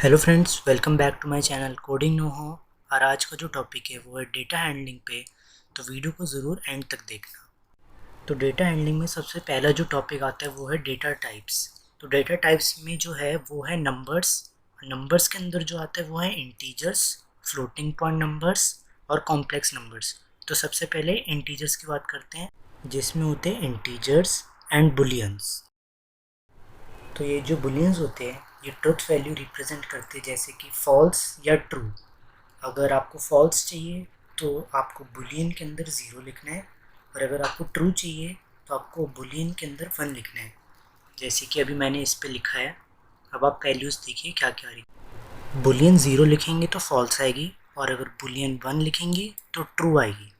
Hello friends, welcome back to my channel coding know how. और आज का जो टॉपिक है वो है डेटा हैंडलिंग पे। तो वीडियो को ज़रूर एंड तक देखना। तो डेटा हैंडलिंग में सबसे पहला जो टॉपिक आता है वो है डेटा टाइप्स। तो डेटा टाइप्स में जो है वो है नंबर्स। नंबर्स के अंदर जो आता है वो है इंटीजर्स, फ्लोटिंग पॉइंट नंबर्स और कॉम्प्लेक्स नंबर्स। तो सबसे पहले इंटीजर्स की बात करते हैं, जिसमें होते हैं इंटीजर्स एंड बुलियंस। तो ये जो बुलियंस होते हैं ये ट्रुथ वैल्यू रिप्रेजेंट करते हैं, जैसे कि फॉल्स या ट्रू। अगर आपको फॉल्स चाहिए तो आपको बुलियन के अंदर ज़ीरो लिखना है, और अगर आपको ट्रू चाहिए तो आपको बुलियन के अंदर वन लिखना है। जैसे कि अभी मैंने इस पे लिखा है। अब आप वैल्यूज़ देखिए क्या क्या आ रही। बुलियन ज़ीरो लिखेंगे तो फॉल्स आएगी, और अगर बुलियन वन लिखेंगे तो ट्रू आएगी।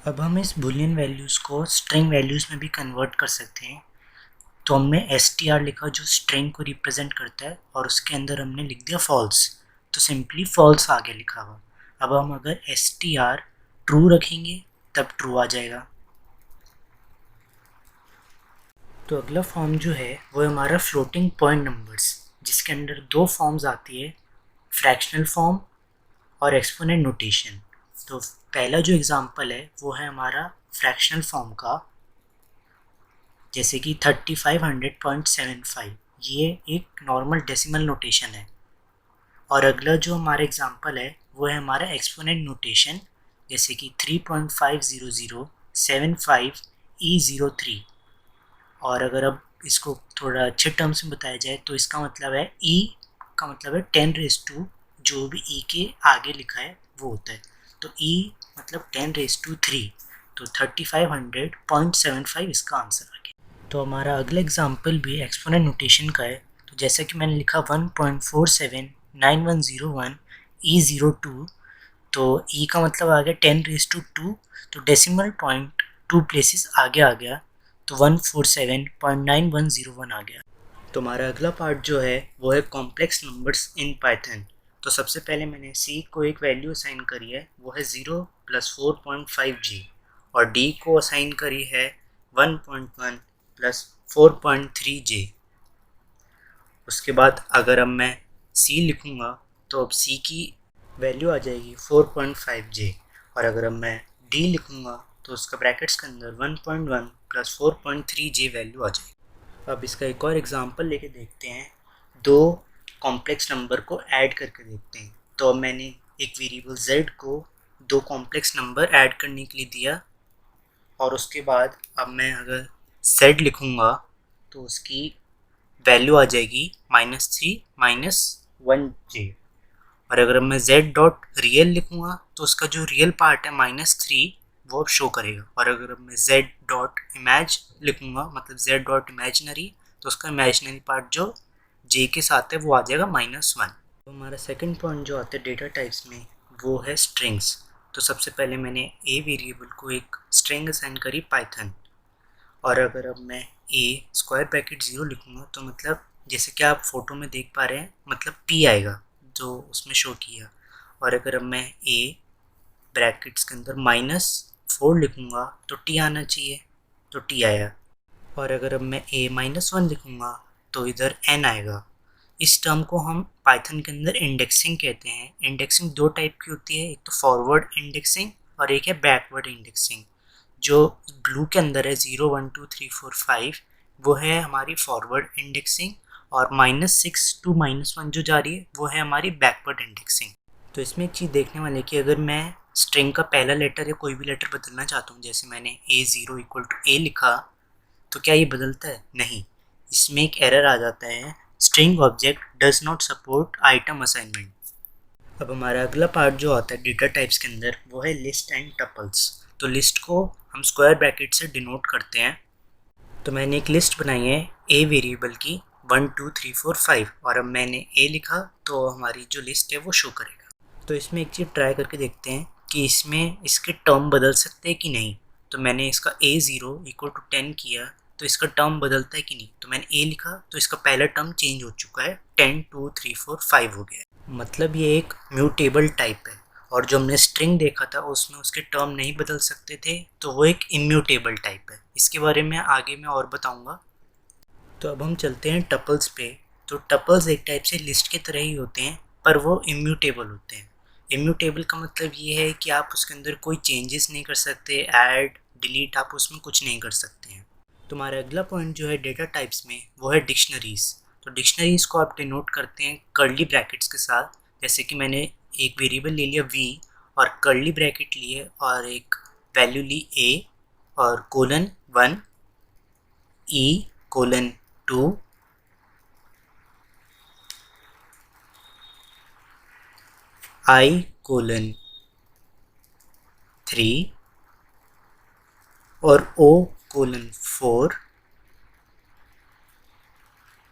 अब हम इस बुलियन वैल्यूज़ को स्ट्रिंग वैल्यूज़ में भी कन्वर्ट कर सकते हैं। तो हमने str लिखा जो स्ट्रिंग को रिप्रेजेंट करता है, और उसके अंदर हमने लिख दिया फॉल्स, तो सिंपली फॉल्स आगे लिखा हुआ। अब हम अगर str ट्रू रखेंगे तब ट्रू आ जाएगा। तो अगला फॉर्म जो है वो है हमारा फ्लोटिंग पॉइंट नंबर्स, जिसके अंदर दो फॉर्म्स आती है, फ्रैक्शनल फॉर्म और एक्सपोनेंट नोटेशन। तो पहला जो एग्जांपल है वो है हमारा फ्रैक्शनल फॉर्म का, जैसे कि 3500.75। ये एक नॉर्मल डेसिमल नोटेशन है। और अगला जो हमारा एग्जांपल है वो है हमारा एक्सपोनेंट नोटेशन, जैसे कि 3.50075E03। और अगर अब इसको थोड़ा अच्छे टर्म्स में बताया जाए तो इसका मतलब है ई का मतलब है 10 रेज़ टू, जो भी ई के आगे लिखा है वो होता है। तो ई मतलब 10 रेज़ टू 3, तो 3500.75 इसका आंसर आ गया। तो हमारा अगला एग्जांपल भी एक्सपोनेंट नोटेशन का है। तो जैसा कि मैंने लिखा 1.479101E02, तो ई का मतलब आ गया 10 रेज़ टू 2, तो डेसिमल पॉइंट 2 प्लेसेस आगे आ गया, तो 147.9101 आ गया। तो हमारा अगला पार्ट जो है वो है कॉम्प्लेक्स नंबर्स इन पाइथन। तो सबसे पहले मैंने सी को एक वैल्यू असाइन करी है, वो है 0 + 4.5G, और डी को असाइन करी है 1.1 + 4.3J। उसके बाद अगर अब मैं सी लिखूँगा तो अब सी की वैल्यू आ जाएगी 4.5J, और अगर अब मैं डी लिखूँगा तो उसका ब्रैकेट्स के अंदर 1.1 + 4.3J वैल्यू आ जाएगी। अब इसका एक और एग्जांपल लेके देखते हैं, दो कॉम्प्लेक्स नंबर को ऐड करके देखते हैं। तो अब मैंने एक वेरिएबल z को दो कॉम्प्लेक्स नंबर ऐड करने के लिए दिया, और उसके बाद अब मैं अगर z लिखूँगा तो उसकी वैल्यू आ जाएगी -3 - 1J। और अगर मैं z डॉट रियल लिखूँगा तो उसका जो रियल पार्ट है -3 वो अब शो करेगा, और अगर मैं z डॉट इमेज लिखूँगा मतलब z डॉट इमेजनरी, तो उसका इमेजनरी पार्ट जो j के साथ है वो आ जाएगा -1। तो हमारा सेकंड पॉइंट जो आता है डेटा टाइप्स में वो है स्ट्रिंग्स। तो सबसे पहले मैंने a वेरिएबल को एक स्ट्रिंग असाइन करी पाइथन, और अगर अब मैं a स्क्वायर ब्रैकेट 0 लिखूँगा तो मतलब जैसे कि आप फोटो में देख पा रहे हैं मतलब p आएगा जो उसमें शो किया। और अगर अब मैं a ब्रैकेट्स के अंदर -4 लिखूँगा तो t आना चाहिए, तो t आया। और अगर अब मैं a -1 लिखूँगा तो इधर n आएगा। इस टर्म को हम पाइथन के अंदर इंडेक्सिंग कहते हैं। इंडेक्सिंग दो टाइप की होती है, एक तो फॉरवर्ड इंडेक्सिंग और एक है बैकवर्ड इंडेक्सिंग। जो ब्लू के अंदर है 0 1 2 3 4 5 वो है हमारी फॉरवर्ड इंडेक्सिंग, और -6 to -1 जो जा रही है वो है हमारी बैकवर्ड इंडेक्सिंग। तो इसमें एक चीज़ देखने वाले कि अगर मैं स्ट्रिंग का पहला लेटर या कोई भी लेटर बदलना चाहता हूँ, जैसे मैंने A0 = A लिखा, तो क्या ये बदलता है? नहीं। इसमें एक एरर आ जाता है, string object does not support item assignment. अब हमारा अगला पार्ट जो आता है डेटा टाइप्स के अंदर वो है लिस्ट एंड टपल्स। तो लिस्ट को हम स्क्वायर ब्रैकेट से डिनोट करते हैं। तो मैंने एक लिस्ट बनाई है ए वेरिएबल की 1 2 3 4 5, और अब मैंने ए लिखा तो हमारी जो लिस्ट है वो शो करेगा। तो इसमें एक चीज़ ट्राई करके देखते हैं कि इसमें इसके टर्म बदल सकते हैं कि नहीं। तो मैंने इसका A0 = 10 किया, तो इसका टर्म बदलता है कि नहीं। तो मैंने A लिखा तो इसका पहला टर्म चेंज हो चुका है, 10 2 3 4 5 हो गया है। मतलब ये एक म्यूटेबल टाइप है, और जो हमने स्ट्रिंग देखा था उसमें उसके टर्म नहीं बदल सकते थे, तो वो एक इम्यूटेबल टाइप है। इसके बारे में आगे मैं और बताऊंगा। तो अब हम चलते हैं टपल्स पे। तो टपल्स एक टाइप से लिस्ट की तरह ही होते हैं, पर वो इम्यूटेबल होते हैं। इम्यूटेबल का मतलब ये है कि आप उसके अंदर कोई चेंजेस नहीं कर सकते, ऐड डिलीट आप उसमें कुछ नहीं कर सकते हैं। तुम्हारा अगला पॉइंट जो है डेटा टाइप्स में, वो है डिक्शनरीज। तो डिक्शनरीज को आप डिनोट करते हैं कर्ली ब्रैकेट्स के साथ। जैसे कि मैंने एक वेरिएबल ले लिया v और कर्ली ब्रैकेट लिए और एक वैल्यू ली a और colon 1 e colon 2 i colon 3 और o कोलन 4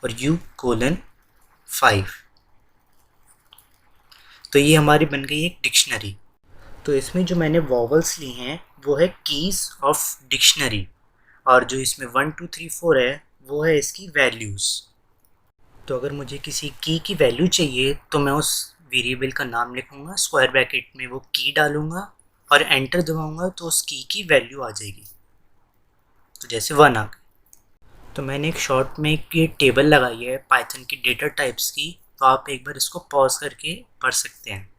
और u कोलन 5। तो ये हमारी बन गई एक डिक्शनरी। तो इसमें जो मैंने वॉवल्स ली हैं वो है कीज ऑफ डिक्शनरी, और जो इसमें 1 2 3 4 है वो है इसकी वैल्यूज़। तो अगर मुझे किसी की वैल्यू चाहिए तो मैं उस वेरिएबल का नाम लिखूंगा, स्क्वायर ब्रैकेट में वो की डालूंगा और एंटर दबाऊंगा तो उस की वैल्यू आ जाएगी। तो जैसे 1 आ गई। तो मैंने एक शॉर्ट में एक ये टेबल लगाई है पाइथन की डेटा टाइप्स की, तो आप एक बार इसको पॉज करके पढ़ सकते हैं।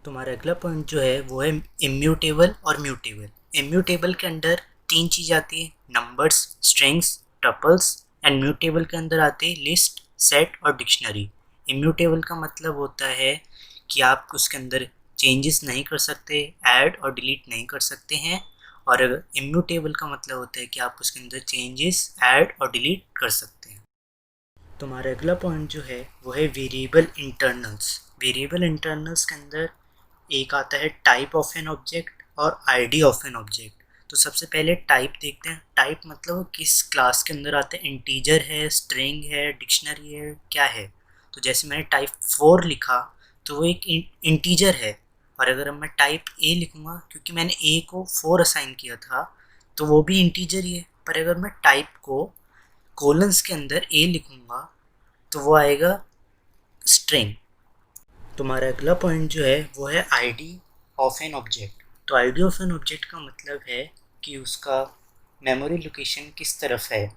तुम्हारा अगला पॉइंट जो है वो है इम्यूटेबल और म्यूटेबल। इम्यूटेबल के अंदर 3 चीज़ आती है, numbers, strings, tuples. And mutable के अंदर आते हैं लिस्ट, सेट और डिक्शनरी। इम्यूटेबल का मतलब होता है कि आप उसके अंदर चेंजेस नहीं कर सकते, ऐड और डिलीट नहीं कर सकते हैं। और इम्यूटेबल का मतलब होता है कि आप उसके अंदर चेंजेस, ऐड और डिलीट कर सकते हैं। तुम्हारा अगला पॉइंट जो है वो है वेरिएबल इंटरनल्स। वेरिएबल इंटरनल्स के अंदर एक आता है टाइप ऑफ एन ऑब्जेक्ट और आईडी ऑफ एन ऑब्जेक्ट। तो सबसे पहले टाइप देखते हैं। टाइप मतलब वो किस क्लास के अंदर आता है, इंटीजर है, स्ट्रिंग है, डिक्शनरी है, क्या है। तो जैसे मैंने टाइप 4 लिखा तो वो एक इंटीजर है। और अगर अब मैं टाइप ए लिखूँगा, क्योंकि मैंने ए को 4 असाइन किया था, तो वो भी इंटीजर ही है। पर अगर मैं टाइप को कोलन्स के अंदर ए लिखूँगा तो वो आएगा स्ट्रिंग। तुम्हारा अगला पॉइंट जो है वो है आईडी ऑफ एन ऑब्जेक्ट। तो आईडी ऑफ एन ऑब्जेक्ट का मतलब है कि उसका मेमोरी लोकेशन किस तरफ है।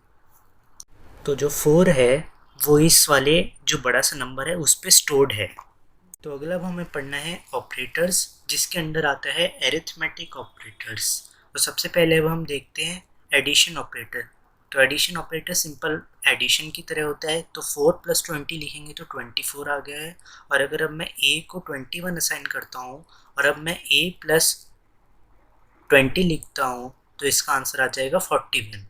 तो जो 4 है वो इस वाले जो बड़ा सा नंबर है उस पर स्टोर्ड है। तो अगला अब हमें पढ़ना है ऑपरेटर्स, जिसके अंदर आता है एरिथमेटिक ऑपरेटर्स। तो सबसे पहले अब हम देखते हैं एडिशन ऑपरेटर। तो एडिशन ऑपरेटर सिंपल एडिशन की तरह होता है। तो 4 + 20 लिखेंगे तो 24 आ गया है। और अगर अब मैं a को 21 असाइन करता हूँ और अब मैं a + 20 लिखता हूँ तो इसका आंसर आ जाएगा 41।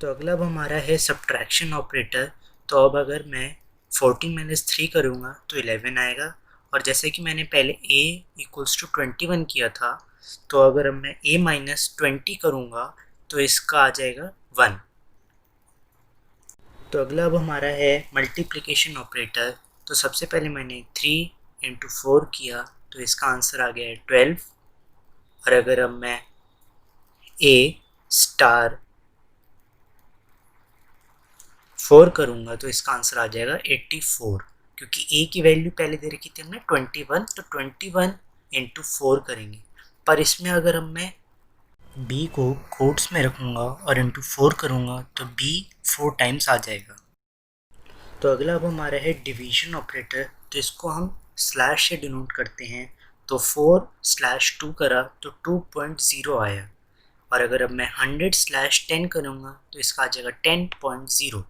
तो अगला अब हमारा है सब्ट्रैक्शन ऑपरेटर। तो अब अगर मैं 14 - 3 करूँगा तो 11 आएगा। और जैसे कि मैंने पहले a = 21 किया था, तो अगर अब मैं a - 20 करूँगा तो इसका आ जाएगा 1। तो अगला अब हमारा है मल्टीप्लिकेशन ऑपरेटर। तो सबसे पहले मैंने 3 × 4 किया तो इसका आंसर आ गया है 12। और अगर अब मैं a* 4 करूँगा तो इसका आंसर आ जाएगा 84, क्योंकि a की वैल्यू पहले दे रखी थी हमने 21, तो 21 × 4 करेंगे। पर इसमें अगर अब मैं b को कोट्स में रखूँगा और इंटू 4 करूँगा तो b 4 टाइम्स आ जाएगा। तो अगला अब हमारा है डिवीजन ऑपरेटर। तो इसको हम स्लैश से डिनोट करते हैं। तो 4/2 करा तो 2.0 आया। और अगर अब मैं 100/10 करूँगा तो इसका आ जाएगा 10.0।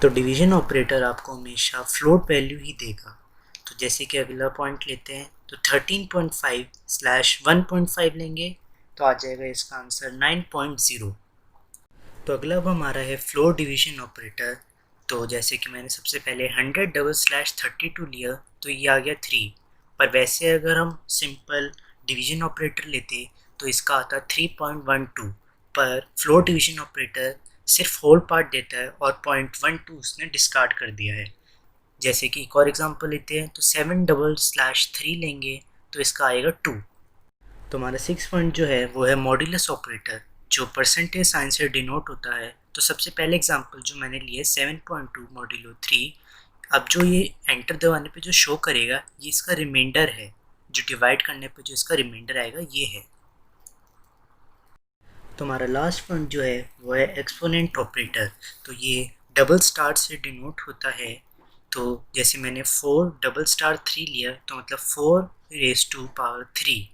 तो डिवीजन ऑपरेटर आपको हमेशा फ्लोट वैल्यू ही देगा। तो जैसे कि अगला पॉइंट लेते हैं तो 13.5/1.5 लेंगे तो आ जाएगा इसका आंसर 9.0। तो अगला अब हमारा है फ्लोट डिवीजन ऑपरेटर। तो जैसे कि मैंने सबसे पहले 100/32 लिया तो ये आ गया 3। पर वैसे अगर हम सिंपल डिवीजन ऑपरेटर लेते तो इसका आता 3.12। पर फ्लोट डिवीजन ऑपरेटर सिर्फ होल पार्ट देता है और 0.12 उसने डिस्कार्ड कर दिया है। जैसे कि एक और एग्जांपल लेते हैं तो 7/3 लेंगे तो इसका आएगा 2। तो हमारा 6 पॉइंट जो है वो है मॉड्यूलस ऑपरेटर, जो परसेंटेज साइन से डिनोट होता है। तो सबसे पहले एग्जांपल जो मैंने लिया है 7.2 मॉड्यूलो 3। अब जो ये एंटर दबाने पे जो शो करेगा ये इसका रिमाइंडर है, जो डिवाइड करने पे जो इसका रिमाइंडर आएगा ये है। तो हमारा लास्ट पॉइंट जो है वो है एक्सपोनेंट ऑपरेटर। तो ये डबल स्टार से डिनोट होता है, तो जैसे मैंने 4 डबल स्टार 3 लिया तो मतलब 4⁻³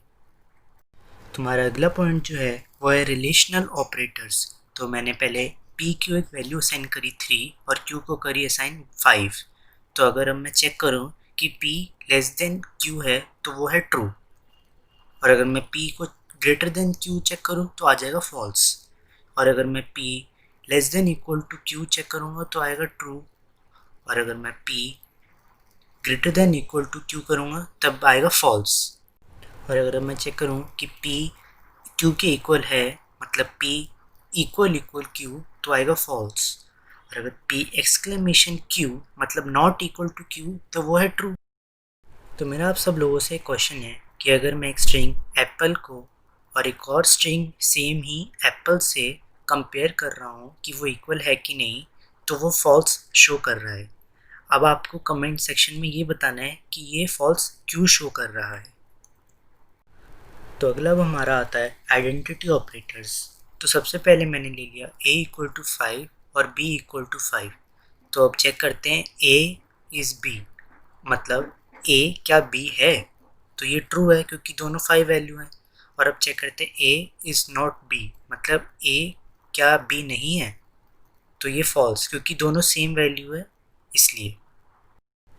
तुम्हारा अगला पॉइंट जो है वो है रिलेशनल ऑपरेटर्स। तो मैंने पहले p क्यू एक वैल्यू असाइन करी 3 और q को करी असाइन 5। तो अगर अब मैं चेक करूँ कि p लेस देन q है तो वो है ट्रू, और अगर मैं p को ग्रेटर देन q चेक करूँ तो आ जाएगा फॉल्स, और अगर मैं p less than equal to q check करूँगा तो आएगा ट्रू, और अगर मैं p greater than equal to q करूँगा तब आएगा फॉल्स। और अगर मैं चेक करूँ कि p q के इक्वल है मतलब p इक्वल q तो आएगा फॉल्स, और अगर p एक्सक्लेमेशन q मतलब नॉट इक्वल टू q तो वो है ट्रू। तो मेरा आप सब लोगों से एक क्वेश्चन है कि अगर मैं एक स्ट्रिंग एप्पल को और एक और स्ट्रिंग सेम ही एप्पल से कंपेयर कर रहा हूँ कि वो इक्वल है कि नहीं, तो वो फॉल्स शो कर रहा है। अब आपको कमेंट सेक्शन में ये बताना है कि ये फॉल्स क्यों शो कर रहा है। तो अगला अब हमारा आता है आइडेंटिटी ऑपरेटर्स। तो सबसे पहले मैंने ले लिया a इक्वल टू 5 और b इक्वल टू 5। तो अब चेक करते हैं a इज़ b, मतलब a क्या b है, तो ये ट्रू है क्योंकि दोनों 5 वैल्यू हैं। और अब चेक करते हैं a इज़ नॉट b, मतलब a क्या b नहीं है, तो ये फॉल्स क्योंकि दोनों सेम वैल्यू है इसलिए।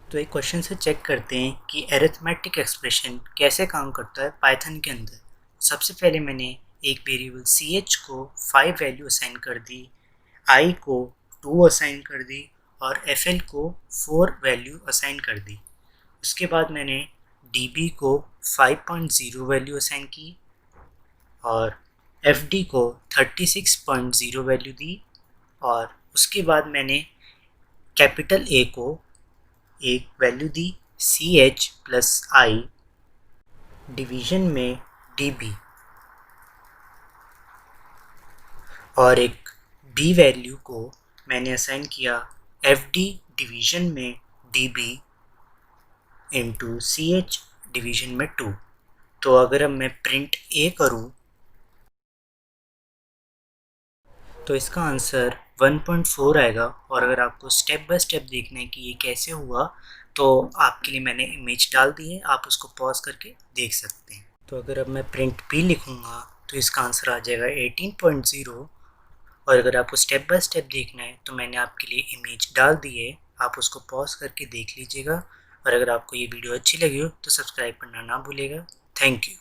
तो एक क्वेश्चन से चेक करते हैं कि एरिथमेटिक एक्सप्रेशन कैसे काम करता है पाइथन के अंदर। सबसे पहले मैंने एक वेरिएबल ch को 5 वैल्यू असाइन कर दी, i को 2 असाइन कर दी और fl को 4 वैल्यू असाइन कर दी। उसके बाद मैंने db को 5.0 वैल्यू असाइन की और fd को 36.0 वैल्यू दी, और उसके बाद मैंने कैपिटल A को एक value the ch plus i division में db, और एक b वैल्यू को मैंने असाइन किया fd डिवीजन में db इंटू ch डिवीजन में 2। तो अगर अब मैं प्रिंट a करूं तो इसका आंसर 1.4 आएगा। और अगर आपको स्टेप बाय स्टेप देखना है कि ये कैसे हुआ तो आपके लिए मैंने इमेज डाल दी है, आप उसको पॉज करके देख सकते हैं। तो अगर अब मैं प्रिंट p लिखूँगा तो इसका आंसर आ जाएगा 18.0। और अगर आपको स्टेप बाय स्टेप देखना है तो मैंने आपके लिए इमेज डाल दी है, आप उसको पॉज करके देख लीजिएगा। और अगर आपको ये वीडियो अच्छी लगी हो तो सब्सक्राइब करना ना भूलिएगा। Thank you.